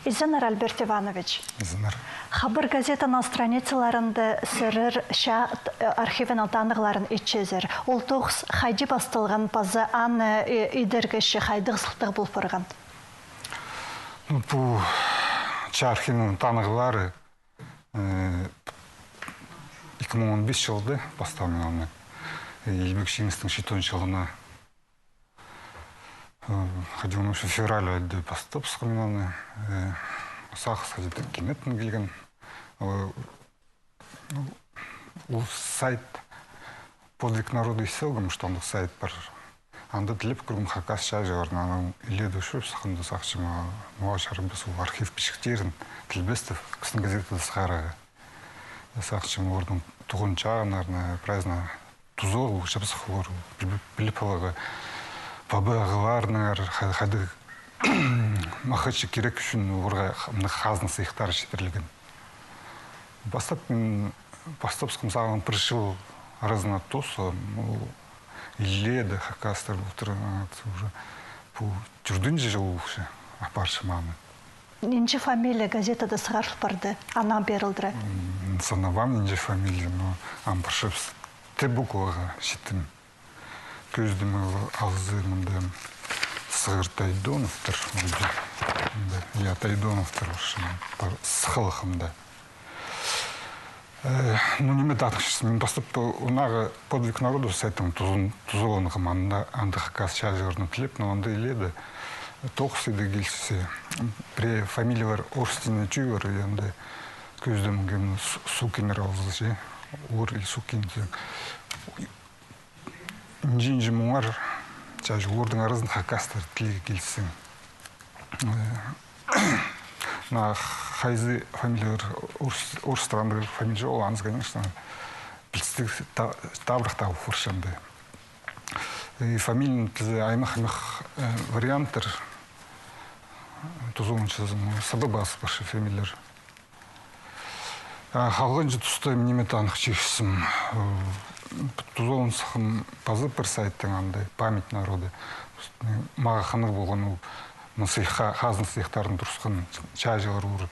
Изенер Альберт Иванович. Изенер. Хабар газетаның страницаларында сырыр ша архивінің танығыларын итчезер. Ол тоғыз хайди бастылған пазы аны идергіші хайдығы сылтығы бұл фырған. Бұл ша архивінің танығылары 2015 жылды бастаумен алынды. Елбек Шеңістің 7 жылына ходил в феврале до поступска минаны сахас ходит кинетн гильган сайт подвиг народа и селгам что он сайт пар анда тлеп кругом хакас шажорна или душу саханды сахчима муашар без архив пиштерин тлбестов ксын газета сахара сахчима ордун тугунча нарна праздна тузол шапсахлор билипалага Пабағыларнар, қады мақытшы керек үшін орға қазын сыйықтары шетірлігін. Бастап сағын бір жыл аразына тосы, иледі, хақастар бұл жүрдің жыл ұлықшы, апаршы мамы. Ненче фамилия газетада сығаршыл барды, анам берілдірі? Санавам ненче фамилия, но ампыршып те букваға шеттім. Көздім алзы мұнда сығыр Тайдоновтар, я Тайдоновтар сықылықымда. Ну, неме датықшысы, мен бастап ұнағы подвиг народу сайтым тұзылынығым анда хакас шажығырны тілеп, но анда еледі тоқсыды келсісе. Пре фамилиялар орстіне чүйгір, анда көздім кемін сукемер алзы же, ор или сукемер. Инжинжи мұңар, чәжі ордың арызын хакастар тілегі келсің. На хайзы фамилиялар, орыс странды фамилия ол аңыз, конечно, білістік табырықтағы фуршанды. Фамилияның тілі аймақ варианттар, тұзуыншызым, сабыбасы башы фамилиялар. Халғын жы тұстайым немет анық чекшісім. Тузолын сықым пазы бір сайттың андай память народы. Маға қанық болған қазын сыйықтарын тұрысқан чайжылар ұр.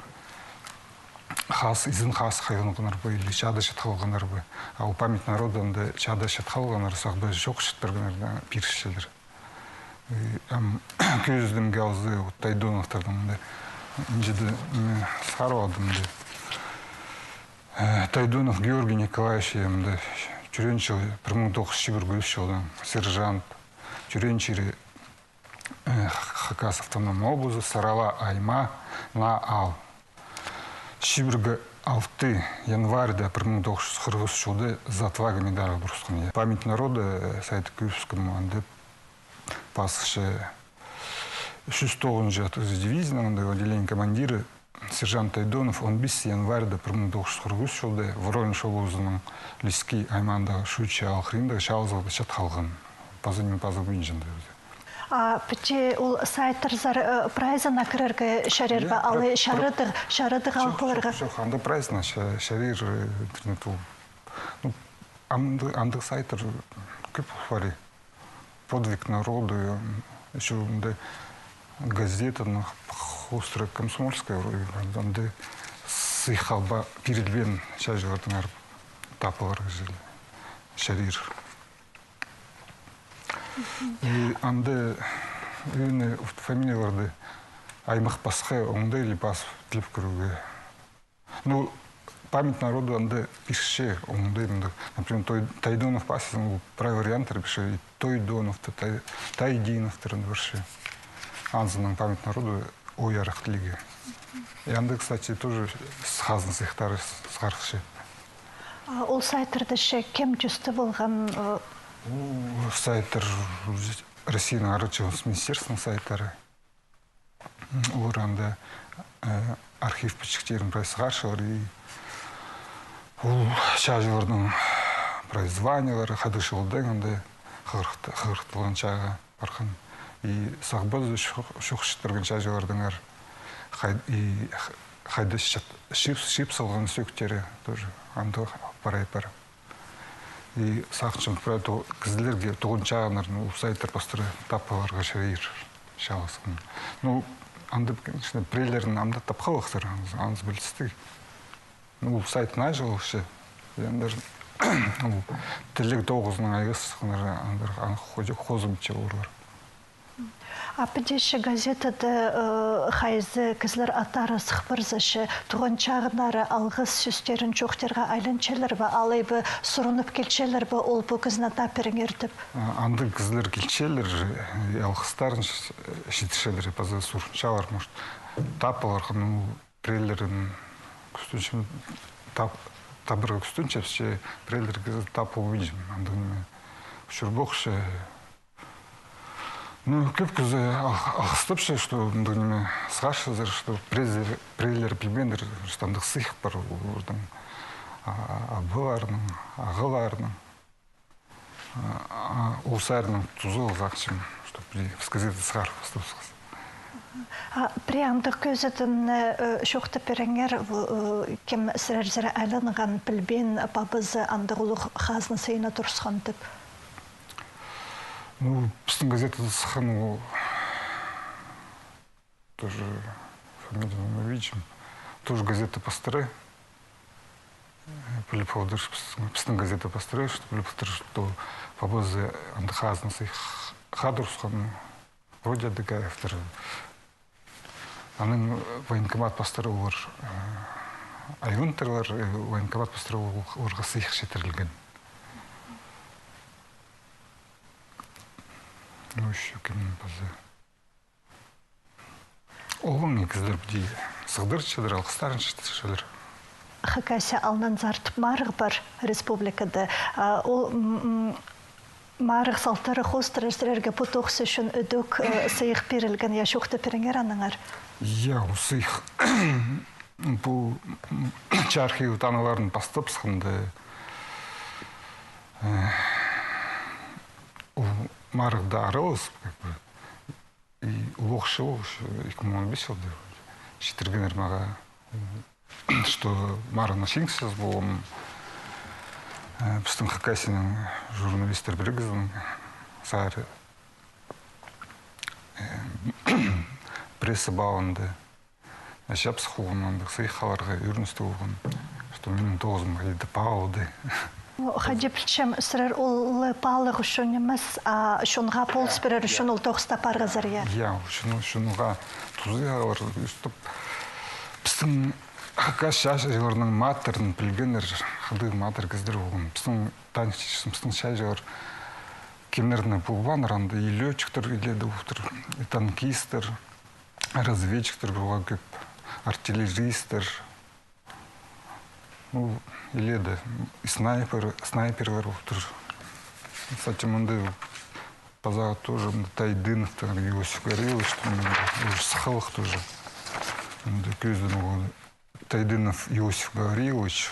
Изін қас қайғынғанар бі, или чада шет қалғанар бі. Ал память народы анда чада шет қалғанар сақ бі жоқ шетбергенер пирішшелер. Көздім ғалзы Тайдоновтардың жеді сқарвадым. Тайдонов Георгий Николаевич Чуренчил, 1901 жылдан сержант, Чуренчири Хакас автономный области, Сарала Айма на Ал. Шибіргі 6 январьда 1940 жылда за отвага медалі бұрысқан. Память народа сайты Күйіпскім анды пасықшы 309 дивизияның отделение командиры сержант Тайдонов 15 январьда 1940 жылда Воронеж облысының Лиски аймандағы шүйчі алқырында шалызылды шат қалған. Пазымен пазы бүйінжінді. Пәте ол сайттар прайзына кірерге шәрер ба, алы шарыдық алқыларға? Жоқ, анда прайзына шәрер интернет ол. Андық сайттар көп бары. Подвиг народу, еще газета, Острая Комсомольская, анда сыйхалба передвен шажылардың арып тапылар шарир. Анда үйіне фамилияларды аймақ басқа оңда или бас тіліп көруге. Ну, память народу анда пишеше оңда. Например, Тайдонов пасысын прай варианттар пише, Тойдоновты, Тайдиновтар варши. Анзының память народу ой арықтылығы. И анда, кстати, тоже схазын сыйықтары сғарықшы. Ол сайттарды кем жүсті болған? Сайттар Россияның арычығыз министерствоның сайттары. Олар анда архив пішіктерін прайсығаршылар. Ол шажылардың прайзваниялары, қадышылдың анда қығырықтылған чаға барқан. И сағбазы шоқшыттырған шажылардың әр қайды шип салған сөктері тоже анда парай-пара. И сақшын кізілерге тұғын чағанарын сайттар бастыры таппаларға шайыр шағасың. Ну, андып, конечно, прейлерін анда тапқалықтыр, аңыз білістік. Ол сайт най жылышы. Ендер тілік 9-ның айғыз аңыз қозым че ұрлар. А підеші газетады хайзы кізлер атары сықпырзашы тұғын чағынары алғыз сүстерін жоқтерға айланчелер ба, алайбы сұрынып келчелер ба, ол бұл кізіна таперін ердіп? Анды кізлер келчелер, алғыстарын шетішелер, пазы сұрыншалар, может, тапылар, прейлерін күстінші, табырға күстінші, прейлер кізі тапы увидим. Андығын шүрбоқшы. Ну, көп көзі ағыстыпшы, что сғашызыр, что прейлер білмендір, штандық сыйық бар, ордың абыларының, ағыларының, олсарының тұзы олғақшым, что сказеті сғар ұстыпсыз. При андық көзетін шоқты переңер кем сірәрзірі әлінған білбен бабызы андық ұлық қазны сайына тұрсқан деп? Ну, біздің газетада сыхан, ол тоже фамилию мы видим, тоже газеты пасторы. Полиповодыр, біздің газеты пасторы, что полиповодыр, что побозы андыхазнысы хадурсқан, вроде адыгаевтар. Аның военкомат пасторы олар айғынтырлар, военкомат пасторы оларға сыйық шетірілген. Ну, еще кемнен базы. Олың негіздер бұдей сығдыр шедір, алғыстарын шедір. Хакася алнан зартып марық бар республикада. Ол марық салтары қостыр әсірерге бұтоқсы үшін өдік сыйық берілген яшоқты переңер аныңар? Я, ол сыйық. Бұл чархи таналарын бастап сықынды. Марықда аралыз, и лоқшы ол, 2015 жылды, шетіргенер маға, что марығына шеңсіз болым, біздің Хакасияның журналистер бірігіздің сары пресса бауынды, әшап сықуғынандық сыйқаларға үріністі болған, что менің 9-ым ғайды пауды. Хаджи білчем, сірер ол палық үшін емес, шонға полыс берер үшін ол тоқыста парға зария? Я, шонға тұзы ағалар, біздің Хакас шайжыларының матерін білгенер, қылды матер кіздер болған. Біздің танышчысын, біздің шайжылар кемнеріне болған ранды, и летчиктер келеді, и танкистер, разведчиктер болған көп, артиллеристер, иледі, и снайперлер отыр. Кстати, мұнды пазаға тоже Тайдынов, Иосиф Горелыч, Сахалых тоже. Көздің оғы Тайдынов Иосиф Горелыч,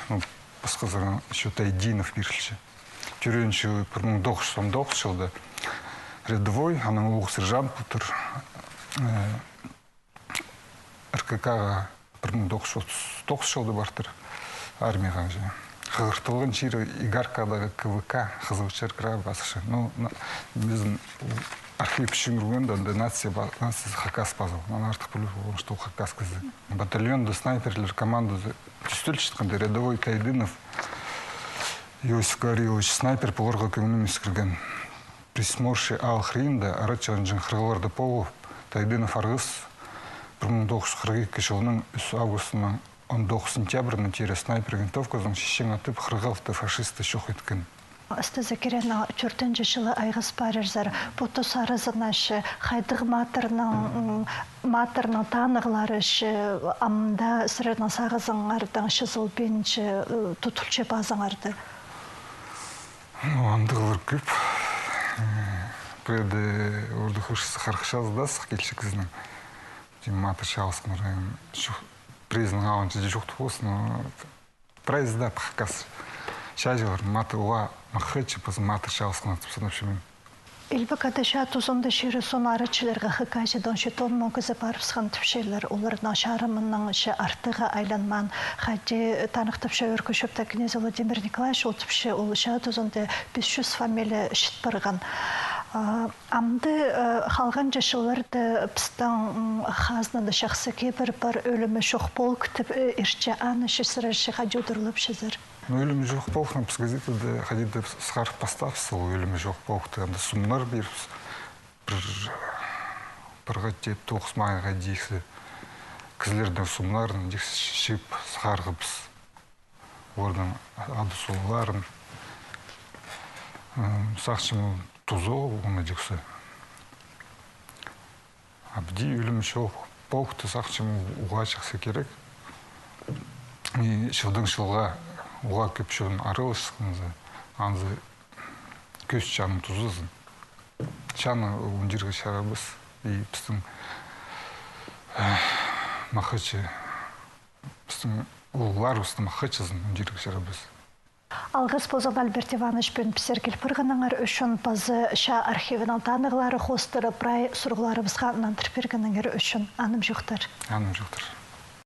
басқазарған еще Тайдинов берілші. Түренші 1999 жылда рядовой, аның оғы сержант бұтыр. РКК-ға 1939 жылда бартыр. Армияға же. Қығыртылған жері Игаркадағы КВК, Қызылшыр край басышы. Ну, біздің архив үшін үрген, да нация Хакас базал. Мен артық білу болған, что Хакас кізі. Батальонды снайперлер командасы түстіл шытқанда рядовой Тайдынов, Иосиф Горелыч, снайпер бұларға көмінім ескірген. Присморши Ал-Хринда, арачаған жын қырғыларды полу, Тайдынов арғыз 1942 жылының 3 августының 19 сентябрьна тері снайпер винтовканың шешен атып қырғалты фашисты шоқ еткен. Асты Закиряна 4 жылы айғыз парырзар, бұты сарызынашы, қайдық матерның танығлары шы, амда сірердің сағызыңардың шызыл бенші тұтылчы базыңарды? Андығылар көп. Преді орды қыршысы қарқышазы сық келші кізінің. Матер шалысқын Признан алынчы жоқты болсын, прайзда паққас шайжылар маты уа маққычы пызы матыр шалысқын атып санапшымен. Илбі кадыша тұзынды шері сон арычыларға қықайшы доншы тон моңгызы барыпсқан түпшелер, олардың шарымының шы артыға айланман, қади танық түпше өркішіпті князь Владимир Николаевич ол түпше ол ша тұзынды 500 фамилия шыт барған. Амды халган жашыларды пстан хазнады шахсы кебір бар өлімі шоқ бол күтіп ирче аны шысырышы хадюдырлып шызыр. Ну, өлімі жоқ болық, біз газетада хадиді сығарып бастапсы, өлімі жоқ болықты. Амды сумнар беріпс, бірға теп тоқыс майға дейсі, кізлердің сумнарын дейсі шип сығарғыпс. Ордан ады солыларын, сақшымы тузо оны дейсі. Абди өлімі жоқ болықты сақшымы уға шықсы керек. Шылдың шылға уға көпшігін арылышқынызы, анзы көз чаның тұзызын. Чаны өндерге шарабыз, біздің мақычы, біздің ұлылар біздің мақычызын өндерге шарабыз. Алғыз Позан Альберт Иванович бен пісергел пырғыныңыр үшін базы ша архивінің танығылары қостырып, рай сұрғыларымызға нантыр бергініңір үшін аным жоқтар. Аным жоқтар.